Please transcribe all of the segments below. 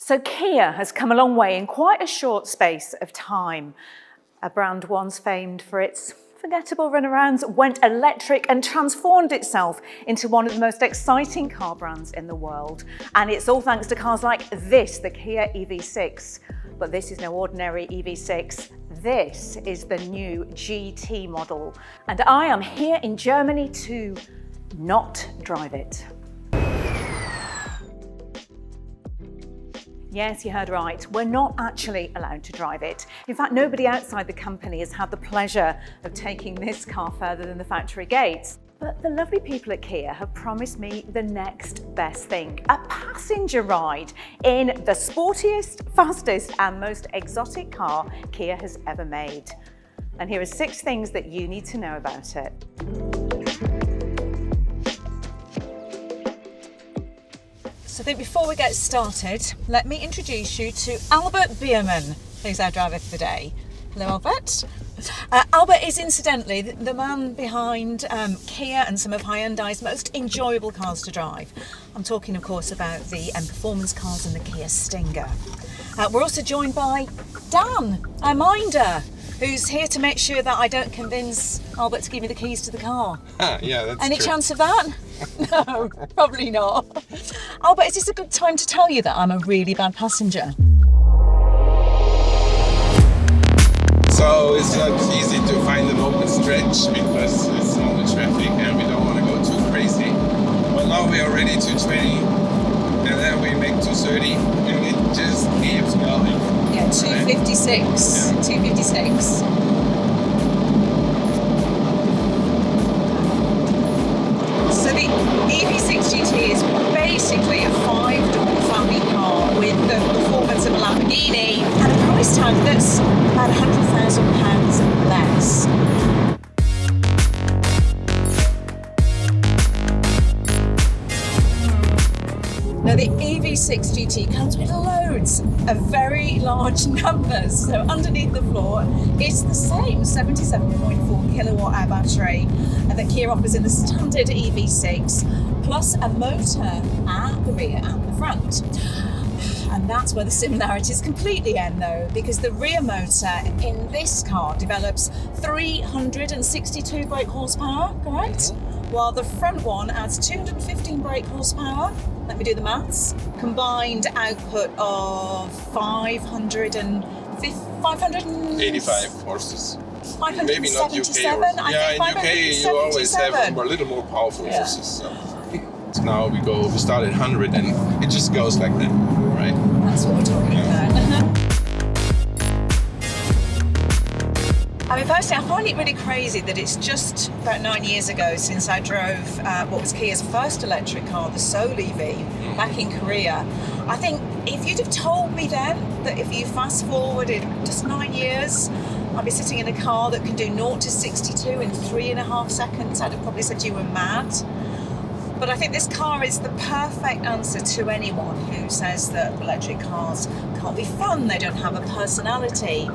So Kia has come a long way in quite a short space of time. A brand once famed for its forgettable runarounds went electric and transformed itself into one of the most exciting car brands in the world. And it's all thanks to cars like this, the Kia EV6. But this is no ordinary EV6. This is the new GT model. And I am here in Germany to not drive it. Yes, you heard right. We're not actually allowed to drive it. In fact, nobody outside the company has had the pleasure of taking this car further than the factory gates. But the lovely people at Kia have promised me the next best thing, a passenger ride in the sportiest, fastest and most exotic car Kia has ever made. And here are 6 things that you need to know about it. So I think before we get started, let me introduce you to Albert Biermann, who's our driver for the day. Hello, Albert. Albert is incidentally the man behind Kia and some of Hyundai's most enjoyable cars to drive. I'm talking, of course, about the performance cars and the Kia Stinger. We're also joined by Dan, our minder, who's here to make sure that I don't convince Albert to give me the keys to the car. Yeah, that's Any true. chance of that? No, probably not. Albert, is this a good time to tell you that I'm a really bad passenger? So it's not easy to find an open stretch because it's all the traffic and we don't want to go too crazy. But now we are ready 220 and then we make 230 and it just keeps going. Yeah, 256. Yeah. 256. So the EV6 GT is basically a 5-door family car with the performance of a Lamborghini and a price tag that's about £100,000 less. Now the EV6 GT comes with loads of very large numbers. So underneath the floor, it's the same 77.4 kilowatt hour battery that Kia offers in the standard EV6, plus a motor at the rear and the front. And that's where the similarities completely end though, because the rear motor in this car develops 362 brake horsepower, correct? While the front one adds 215 brake horsepower. Let me do the maths. Combined output of 85 horses. 577, Maybe not UK horses. Yeah, in UK you always have a little more powerful horses. So now we start at 100 and it just goes like that, right? That's what we're talking about. I mean, personally, I find it really crazy that it's just about 9 years ago since I drove what was Kia's first electric car, the Soul EV, back in Korea. I think if you'd have told me then that if you fast forwarded just 9 years, I'd be sitting in a car that can do 0 to 62 in 3.5 seconds, I'd have probably said you were mad. But I think this car is the perfect answer to anyone who says that electric cars can't be fun, they don't have a personality.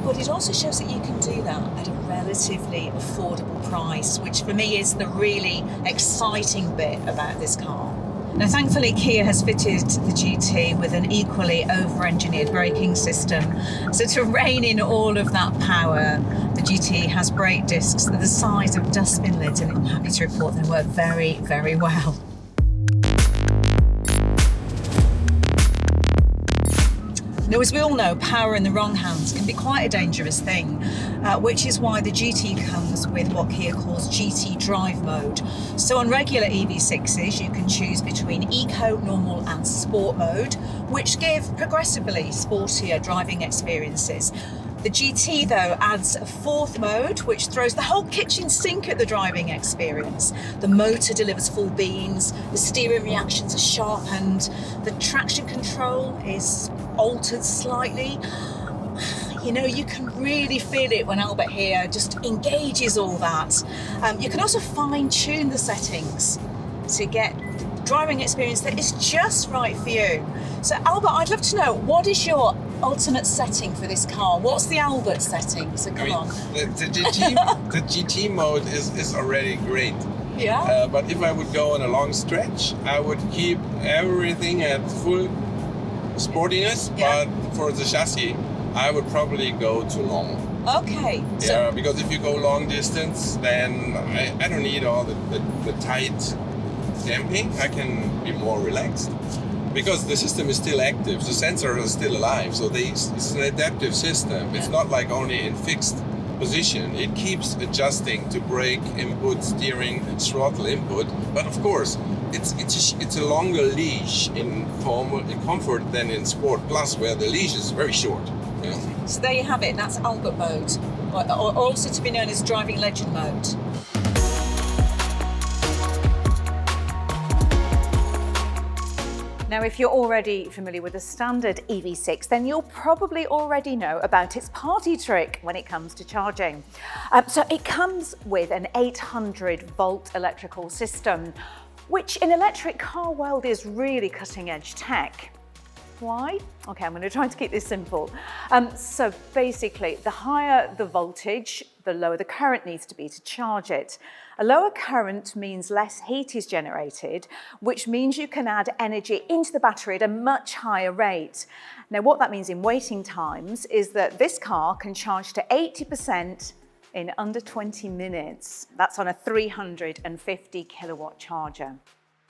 But it also shows that you can do that at a relatively affordable price, which for me is the really exciting bit about this car. Now, thankfully, Kia has fitted the GT with an equally over-engineered braking system. So to rein in all of that power, the GT has brake discs that are the size of dustbin lids, and I'm happy to report they work very, very well. Now, as we all know, power in the wrong hands can be quite a dangerous thing, which is why the GT comes with what Kia calls GT Drive mode. So on regular EV6s, you can choose between Eco, Normal and Sport mode, which give progressively sportier driving experiences. The GT, though, adds a 4th mode, which throws the whole kitchen sink at the driving experience. The motor delivers full beams, the steering reactions are sharpened, the traction control is altered slightly. You know, you can really feel it when Albert here just engages all that. You can also fine-tune the settings to get driving experience that is just right for you. So Albert, I'd love to know, what is your ultimate setting for this car? What's the Albert setting? So come on. The GT mode is already great. Yeah. But if I would go on a long stretch, I would keep everything at full sportiness, Yeah. but for the chassis, I would probably go to long. Okay. Yeah, because if you go long distance, then I don't need all the tight damping. I can be more relaxed. Because the system is still active, the sensors are still alive, so it's an adaptive system. It's not like only in fixed position. It keeps adjusting to brake input, steering, throttle input. But of course, it's a longer leash in comfort than in Sport Plus, where the leash is very short. Yeah. So there you have it. That's Albert mode, or also to be known as driving legend mode. Now, if you're already familiar with the standard EV6, then you'll probably already know about its party trick when it comes to charging. So it comes with an 800-volt electrical system, which in electric car world is really cutting-edge tech. Why? Okay, I'm going to try to keep this simple. So basically, the higher the voltage, the lower the current needs to be to charge it. A lower current means less heat is generated, which means you can add energy into the battery at a much higher rate. Now, what that means in waiting times is that this car can charge to 80% in under 20 minutes. That's on a 350 kilowatt charger.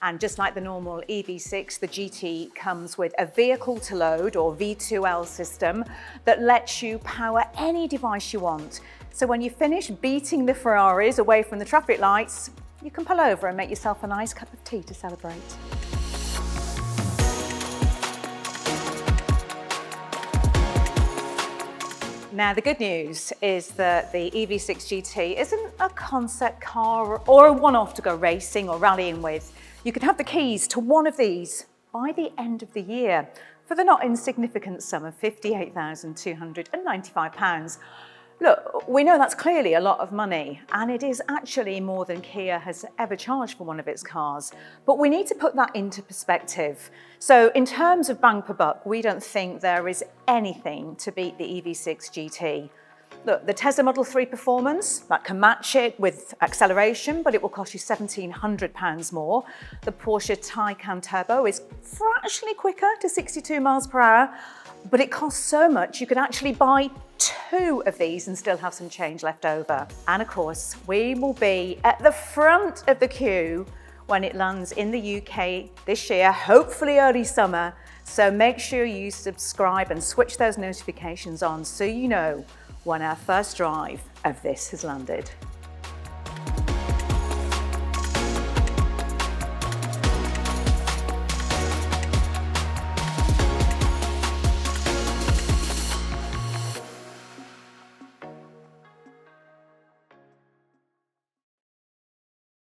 And just like the normal EV6, the GT comes with a vehicle to load or V2L system that lets you power any device you want. So when you finish beating the Ferraris away from the traffic lights, you can pull over and make yourself a nice cup of tea to celebrate. Now, the good news is that the EV6 GT isn't a concept car or a one-off to go racing or rallying with. You can have the keys to one of these by the end of the year for the not insignificant sum of £58,295. Look, we know that's clearly a lot of money, and it is actually more than Kia has ever charged for one of its cars. But we need to put that into perspective. So in terms of bang per buck, we don't think there is anything to beat the EV6 GT. Look, the Tesla Model 3 Performance, that can match it with acceleration, but it will cost you £1,700 more. The Porsche Taycan Turbo is fractionally quicker to 62 miles per hour, but it costs so much you could actually buy 2 of these and still have some change left over. And of course, we will be at the front of the queue when it lands in the UK this year, hopefully early summer. So make sure you subscribe and switch those notifications on so you know when our first drive of this has landed.